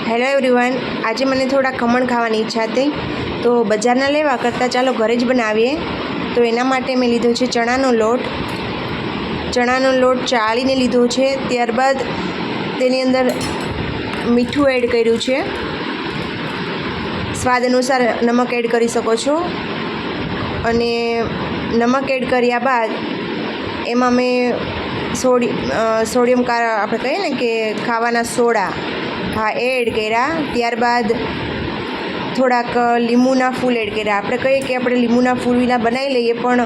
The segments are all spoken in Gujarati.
હેલો એવરીવન, આજે મને થોડા ખમણ ખાવાની ઈચ્છા થઈ તો બજારના લેવા કરતાં ચાલો ઘરે જ બનાવીએ. તો એના માટે મેં લીધો છે ચણાનો લોટ ચાળીને લીધો છે. ત્યારબાદ તેની અંદર મીઠું એડ કર્યું છે. સ્વાદ અનુસાર નમક એડ કરી શકો છો. અને નમક એડ કર્યા બાદ એમાં મેં સોડિયમ આપણે કહીએ ને કે ખાવાના સોડા, હા એ એડ કર્યા. ત્યારબાદ થોડાક લીંબુના ફૂલ એડ કર્યા. આપણે કહીએ કે આપણે લીંબુના ફૂલ વિના બનાવી લઈએ, પણ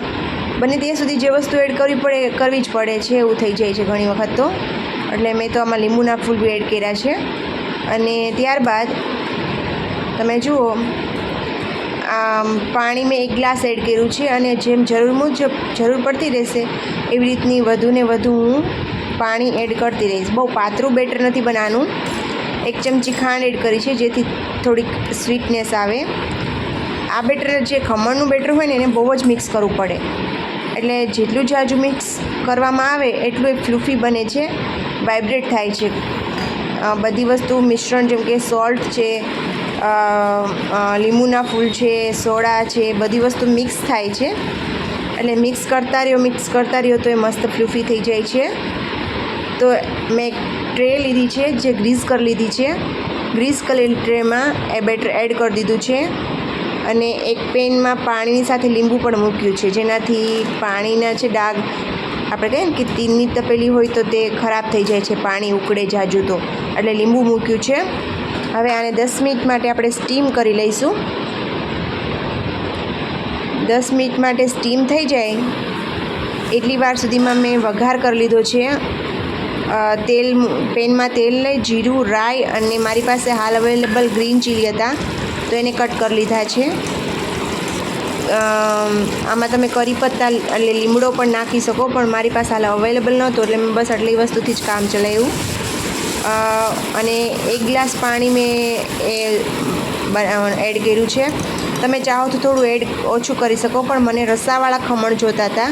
બને ત્યાં સુધી જે વસ્તુ એડ કરવી જ પડે છે, એવું થઈ જાય છે ઘણી વખત. તો એટલે મેં તો આમાં લીંબુના ફૂલ બી એડ કર્યા છે. અને ત્યારબાદ તમે જુઓ, પાણી મેં 1 ગ્લાસ એડ કર્યું છે. અને જેમ જરૂર પડતી રહેશે એવી રીતની વધુ ને વધુ હું પાણી એડ કરતી રહીશ. બહુ પાતળું બેટર નથી બનાવવાનું. 1 ચમચી ખાંડ એડ કરી છે જેથી થોડીક સ્વીટનેસ આવે. આ બેટર જે ખમણનું બેટર હોય ને એને બહુ જ મિક્સ કરવું પડે, એટલે જેટલું જાજુ મિક્સ કરવામાં આવે એટલું એ ફ્લૂફી બને છે, વાઇબ્રેટ થાય છે. બધી વસ્તુ મિશ્રણ જેમ કે સોલ્ટ છે, લીંબુના ફૂલ છે, સોડા છે, બધી વસ્તુ મિક્સ થાય છે. એટલે મિક્સ કરતા રહ્યો તો એ મસ્ત ફ્લૂફી થઈ જાય છે. તો મેં એક ટ્રે લીધી છે જે ગ્રીસ કરી લીધી છે. ગ્રીસ કરેલી ટ્રેમાં એ બેટર એડ કરી દીધું છે. અને એક પેનમાં પાણીની સાથે લીંબુ પણ મૂક્યું છે, જેનાથી પાણીના છે ડાઘ, આપણે કહીએ ને કે તીનની તપેલી હોય તો તે ખરાબ થઈ જાય છે, પાણી ઉકળે જાજુ તો, એટલે લીંબુ મૂક્યું છે. હવે આને 10 મિનિટ માટે આપણે સ્ટીમ કરી લઈશું. 10 મિનિટ માટે સ્ટીમ થઈ જાય એટલી વાર સુધીમાં મેં વઘાર કરી લીધો છે. પેનમાં તેલ લઈ જીરું, રાઈ અને મારી પાસે હાલ અવેલેબલ ગ્રીન ચીલી હતા તો એને કટ કરી લીધા છે. આમાં તમે કરી પત્તા એટલે લીમડો પણ નાખી શકો, પણ મારી પાસે હાલ અવેલેબલ નહોતો એટલે મેં બસ આટલી વસ્તુથી જ કામ ચલાવ્યું. અને 1 ગ્લાસ પાણી મેં એડ કર્યું છે. તમે ચાહો તો થોડું ઓછું કરી શકો, પણ મને રસાવાળા ખમણ જોતા હતા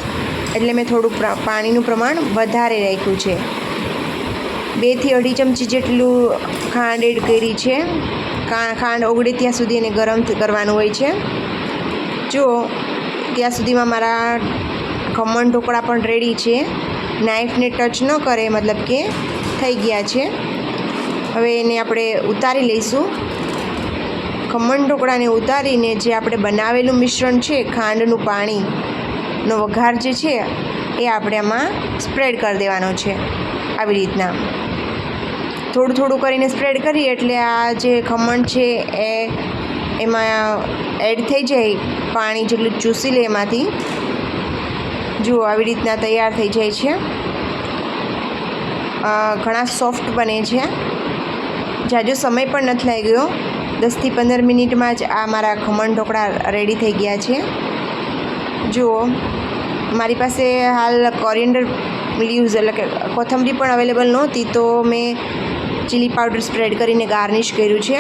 એટલે મેં થોડું પાણીનું પ્રમાણ વધારે રાખ્યું છે. 2 થી 2.5 ચમચી જેટલું ખાંડ એડ કરી છે. ખાંડ ઓગળે ત્યાં સુધી એને ગરમ કરવાનું હોય છે. જુઓ, ત્યાં સુધીમાં મારા ખમણ ઢોકળા પણ રેડી છે. નાઈફને ટચ ન કરે, મતલબ કે થઈ ગયા છે. હવે એને આપણે ઉતારી લઈશું. ખમણ ઢોકળાને ઉતારીને જે આપણે બનાવેલું મિશ્રણ છે, ખાંડનું પાણીનો વઘાર જે છે એ આપણે આમાં સ્પ્રેડ કરી દેવાનો છે. આવી રીતના થોડું કરીને સ્પ્રેડ કરીએ એટલે આ જે ખમણ છે એમાં એડ થઈ જાય, પાણી જેટલું ચૂસી લે એમાંથી. જુઓ, આવી રીતના તૈયાર થઈ જાય છે. ઘણા સોફ્ટ બને છે. જાજો સમય પણ નથી લાગ્યો. 10 થી 15 મિનિટમાં જ આ મારા ખમણ ઢોકળા રેડી થઈ ગયા છે. જુઓ, મારી પાસે હાલ કોરિએન્ડર લીવ્સ એટલે કે કોથમરી પણ અવેલેબલ નહોતી તો મેં ચીલી પાવડર સ્પ્રેડ કરીને ગાર્નિશ કર્યું છે.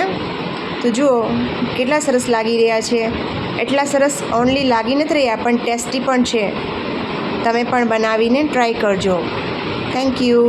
તો જુઓ કેટલા સરસ લાગી રહ્યા છે. એટલા સરસ ઓનલી લાગી નથી રહ્યા, પણ ટેસ્ટી પણ છે. તમે પણ બનાવીને ટ્રાય કરજો. Thank you.